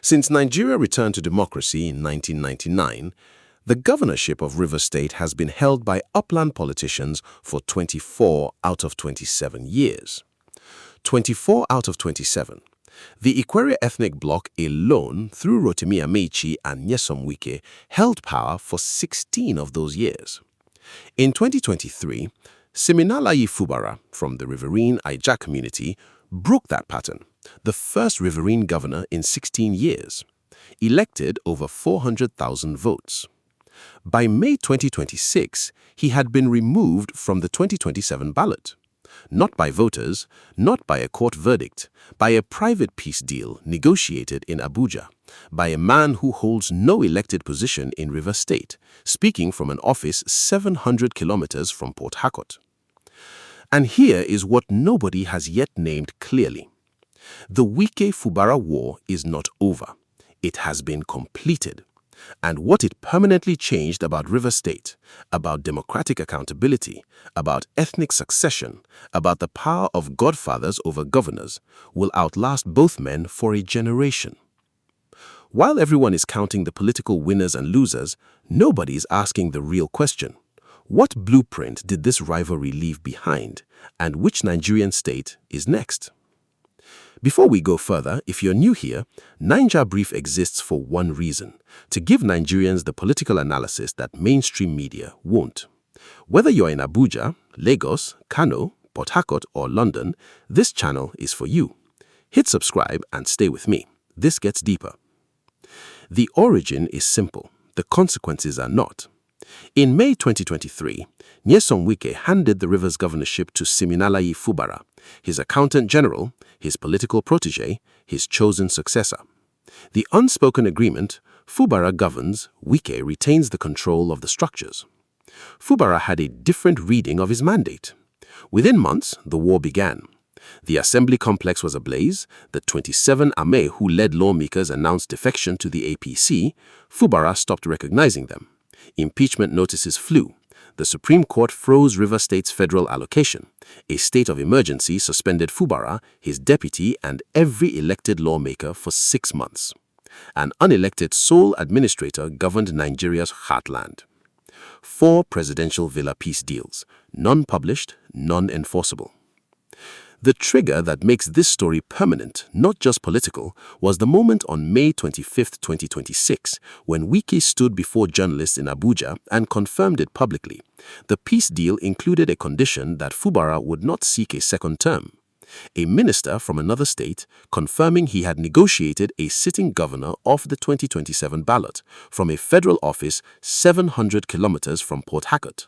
Since Nigeria returned to democracy in 1999, the governorship of Rivers State has been held by upland politicians for 24 out of 27 years. 24 out of 27. The Ikwere ethnic bloc alone, through Rotimi Amechi and Nyesom Wike, held power for 16 of those years. In 2023, Siminalayi Fubara from the riverine Aija community broke that pattern, the first riverine governor in 16 years, elected over 400,000 votes. By May 2026, he had been removed from the 2027 ballot. Not by voters, not by a court verdict, by a private peace deal negotiated in Abuja, by a man who holds no elected position in Rivers State, speaking from an office 700 kilometers from Port Harcourt. And here is what nobody has yet named clearly. The Wike-Fubara war is not over. It has been completed. And what it permanently changed about Rivers State, about democratic accountability, about ethnic succession, about the power of godfathers over governors, will outlast both men for a generation. While everyone is counting the political winners and losers, nobody is asking the real question. What blueprint did this rivalry leave behind, and which Nigerian state is next? Before we go further, if you're new here, Naija Brief exists for one reason: to give Nigerians the political analysis that mainstream media won't. Whether you're in Abuja, Lagos, Kano, Port Harcourt, or London, this channel is for you. Hit subscribe and stay with me. This gets deeper. The origin is simple. The consequences are not. In May 2023, Nyesom Wike handed the Rivers governorship to Siminalayi Fubara, his accountant general, his political protege, his chosen successor. The unspoken agreement: Fubara governs, Wike retains the control of the structures. Fubara had a different reading of his mandate. Within months, the war began. The assembly complex was ablaze. The 27 Ame who led lawmakers announced defection to the APC. Fubara stopped recognizing them. Impeachment notices flew. The Supreme Court froze Rivers State's federal allocation. A state of emergency suspended Fubara, his deputy, and every elected lawmaker for 6 months. An unelected sole administrator governed Nigeria's heartland. 4 presidential villa peace deals, none published, none enforceable. The trigger that makes this story permanent, not just political, was the moment on May 25, 2026, when Wike stood before journalists in Abuja and confirmed it publicly. The peace deal included a condition that Fubara would not seek a second term. A minister from another state confirming he had negotiated a sitting governor off the 2027 ballot from a federal office 700 kilometers from Port Harcourt.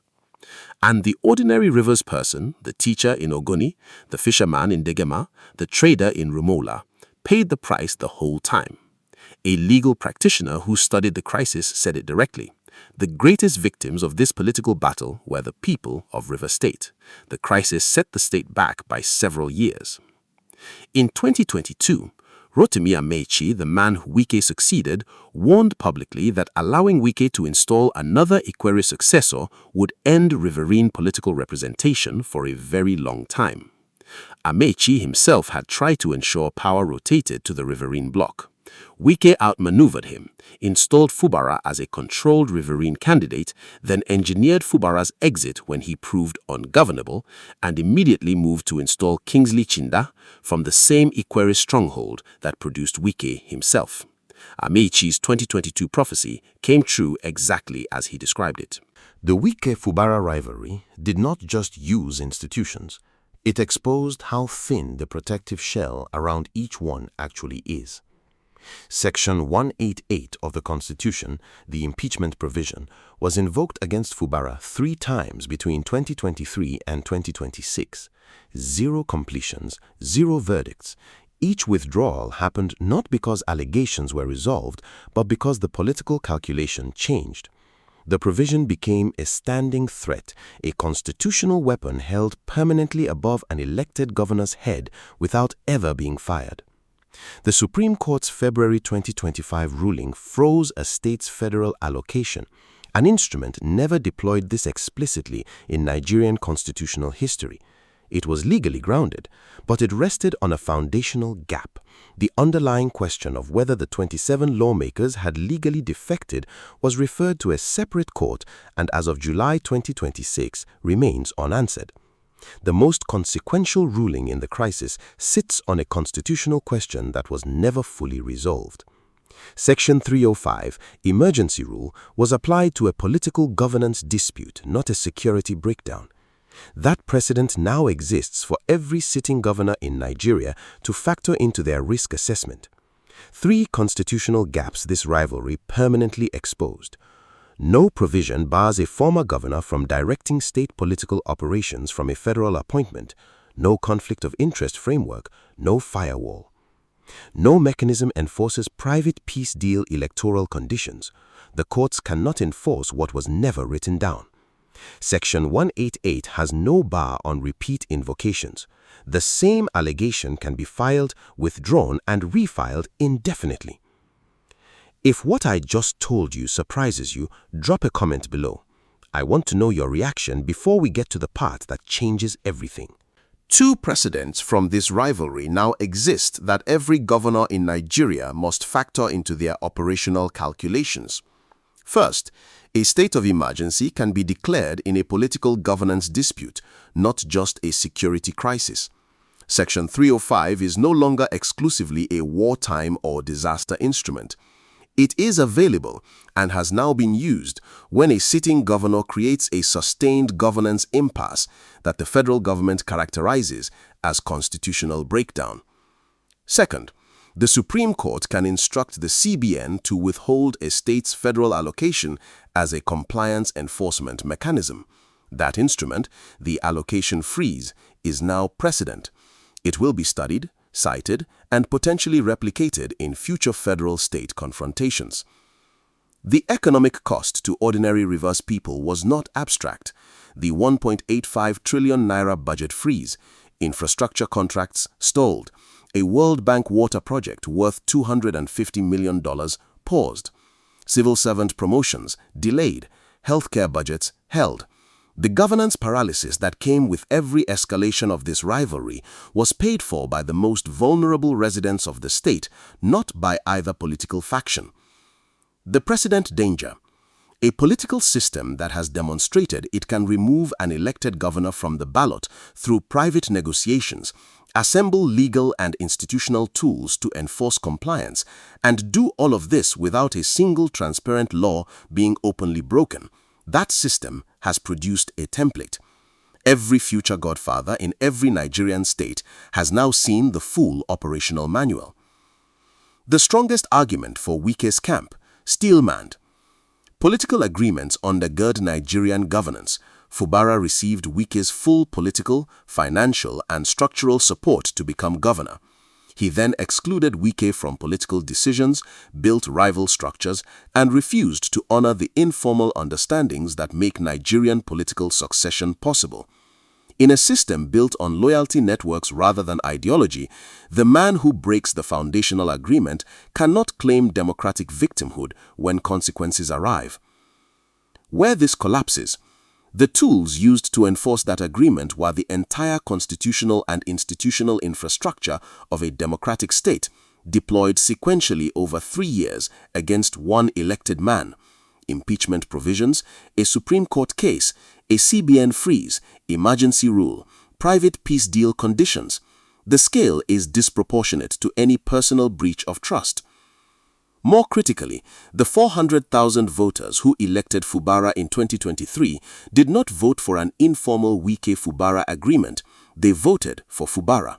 And the ordinary Rivers person, the teacher in Ogoni, the fisherman in Degema, the trader in Rumola, paid the price the whole time. A legal practitioner who studied the crisis said it directly. The greatest victims of this political battle were the people of Rivers State. The crisis set the state back by several years. In 2022, Rotimi Amechi, the man who Wike succeeded, warned publicly that allowing Wike to install another Ikwere successor would end riverine political representation for a very long time. Amechi himself had tried to ensure power rotated to the riverine bloc. Wike outmaneuvered him, installed Fubara as a controlled riverine candidate, then engineered Fubara's exit when he proved ungovernable, and immediately moved to install Kingsley Chinda from the same Ikwere stronghold that produced Wike himself. Amechi's 2022 prophecy came true exactly as he described it. The Wike-Fubara rivalry did not just use institutions. It exposed how thin the protective shell around each one actually is. Section 188 of the Constitution, the impeachment provision, was invoked against Fubara 3 times between 2023 and 2026. 0 completions, 0 verdicts. Each withdrawal happened not because allegations were resolved, but because the political calculation changed. The provision became a standing threat, a constitutional weapon held permanently above an elected governor's head without ever being fired. The Supreme Court's February 2025 ruling froze a state's federal allocation. An instrument never deployed this explicitly in Nigerian constitutional history. It was legally grounded, but it rested on a foundational gap. The underlying question of whether the 27 lawmakers had legally defected was referred to a separate court and as of July 2026 remains unanswered. The most consequential ruling in the crisis sits on a constitutional question that was never fully resolved. Section 305, Emergency Rule, was applied to a political governance dispute, not a security breakdown. That precedent now exists for every sitting governor in Nigeria to factor into their risk assessment. 3 constitutional gaps this rivalry permanently exposed. No provision bars a former governor from directing state political operations from a federal appointment. No conflict of interest framework, no firewall. No mechanism enforces private peace deal electoral conditions. The courts cannot enforce what was never written down. Section 188 has no bar on repeat invocations. The same allegation can be filed, withdrawn, and refiled indefinitely. If what I just told you surprises you, drop a comment below. I want to know your reaction before we get to the part that changes everything. 2 precedents from this rivalry now exist that every governor in Nigeria must factor into their operational calculations. First, a state of emergency can be declared in a political governance dispute, not just a security crisis. Section 305 is no longer exclusively a wartime or disaster instrument. It is available and has now been used when a sitting governor creates a sustained governance impasse that the federal government characterizes as constitutional breakdown. Second, the Supreme Court can instruct the CBN to withhold a state's federal allocation as a compliance enforcement mechanism. That instrument, the allocation freeze, is now precedent. It will be studied, cited, and potentially replicated in future federal-state confrontations. The economic cost to ordinary Rivers people was not abstract. The 1.85 trillion naira budget freeze, infrastructure contracts stalled, a World Bank water project worth $250 million paused, civil servant promotions delayed, healthcare budgets held. The governance paralysis that came with every escalation of this rivalry was paid for by the most vulnerable residents of the state, not by either political faction. The precedent danger. A political system that has demonstrated it can remove an elected governor from the ballot through private negotiations, assemble legal and institutional tools to enforce compliance, and do all of this without a single transparent law being openly broken. That system has produced a template. Every future godfather in every Nigerian state has now seen the full operational manual. The strongest argument for Wike's camp, steel-manned. Political agreements undergird Nigerian governance. Fubara received Wike's full political, financial, and structural support to become governor. He then excluded Wike from political decisions, built rival structures, and refused to honor the informal understandings that make Nigerian political succession possible. In a system built on loyalty networks rather than ideology, the man who breaks the foundational agreement cannot claim democratic victimhood when consequences arrive. Where this collapses, the tools used to enforce that agreement were the entire constitutional and institutional infrastructure of a democratic state, deployed sequentially over 3 years against one elected man. Impeachment provisions, a Supreme Court case, a CBN freeze, emergency rule, private peace deal conditions. The scale is disproportionate to any personal breach of trust. More critically, the 400,000 voters who elected Fubara in 2023 did not vote for an informal Wike-Fubara agreement. They voted for Fubara.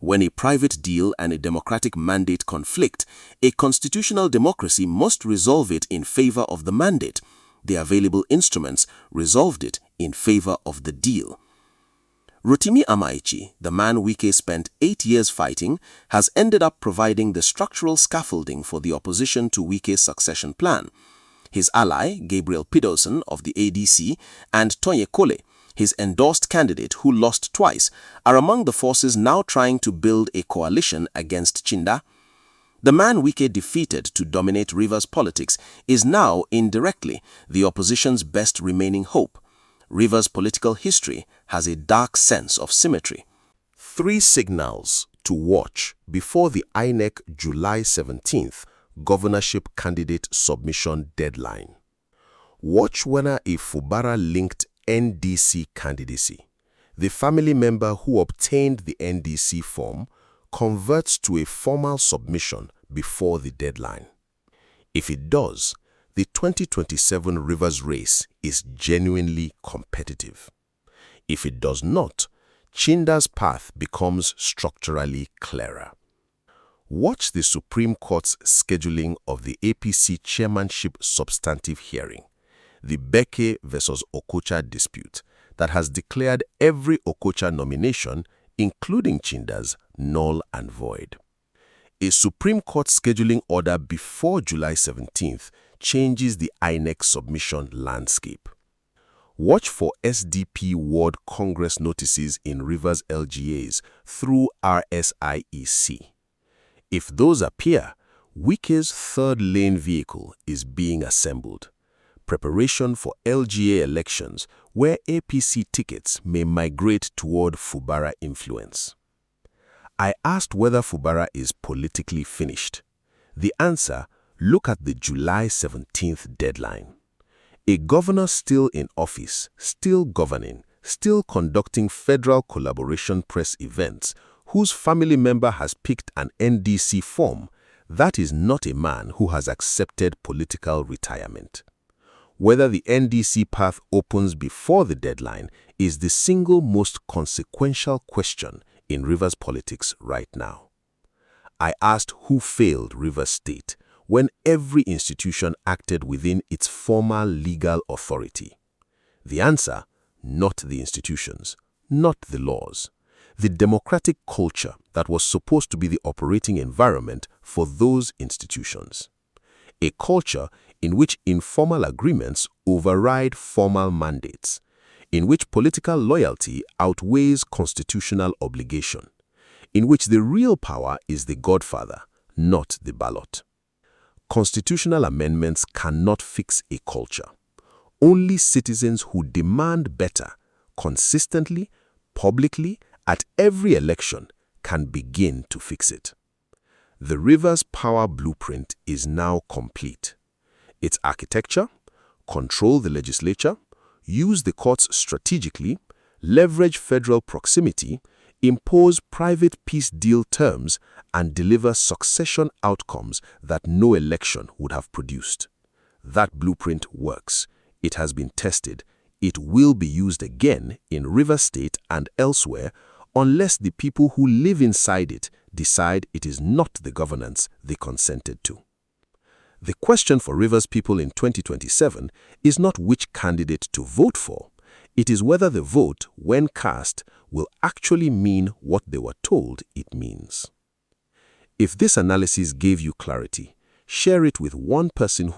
When a private deal and a democratic mandate conflict, a constitutional democracy must resolve it in favor of the mandate. The available instruments resolved it in favor of the deal. Rotimi Amaichi, the man Wike spent 8 years fighting, has ended up providing the structural scaffolding for the opposition to Wike's succession plan. His ally, Gabriel Pidolson of the ADC, and Tonye Kole, his endorsed candidate who lost twice, are among the forces now trying to build a coalition against Chinda. The man Wike defeated to dominate Rivers politics is now, indirectly, the opposition's best remaining hope. Rivers' political history has a dark sense of symmetry. 3 signals to watch before the INEC July 17th governorship candidate submission deadline. Watch whether a Fubara-linked NDC candidacy, the family member who obtained the NDC form, converts to a formal submission before the deadline. If it does, the 2027 Rivers race is genuinely competitive. If it does not, Chinda's path becomes structurally clearer. Watch the Supreme Court's scheduling of the APC chairmanship substantive hearing, the Beke versus Okocha dispute that has declared every Okocha nomination, including Chinda's, null and void. A Supreme Court scheduling order before July 17th changes the INEC submission landscape. Watch for SDP Ward Congress notices in Rivers LGAs through RSIEC. If those appear, Wike's third-lane vehicle is being assembled. Preparation for LGA elections where APC tickets may migrate toward Fubara influence. I asked whether Fubara is politically finished. The answer: look at the July 17th deadline. A governor still in office, still governing, still conducting federal collaboration press events, whose family member has picked an NDC form, that is not a man who has accepted political retirement. Whether the NDC path opens before the deadline is the single most consequential question in Rivers politics right now. I asked who failed Rivers State when every institution acted within its formal legal authority. The answer: not the institutions, not the laws. The democratic culture that was supposed to be the operating environment for those institutions. A culture in which informal agreements override formal mandates, in which political loyalty outweighs constitutional obligation, in which the real power is the godfather, not the ballot. Constitutional amendments cannot fix a culture. Only citizens who demand better, consistently, publicly, at every election, can begin to fix it. The Rivers power blueprint is now complete. Its architecture: control the legislature, use the courts strategically, leverage federal proximity, impose private peace deal terms, and deliver succession outcomes that no election would have produced. That blueprint works. It has been tested. It will be used again in Rivers State and elsewhere unless the people who live inside it decide it is not the governance they consented to. The question for Rivers people in 2027 is not which candidate to vote for. It is whether the vote, when cast, will actually mean what they were told it means. If this analysis gave you clarity, share it with one person who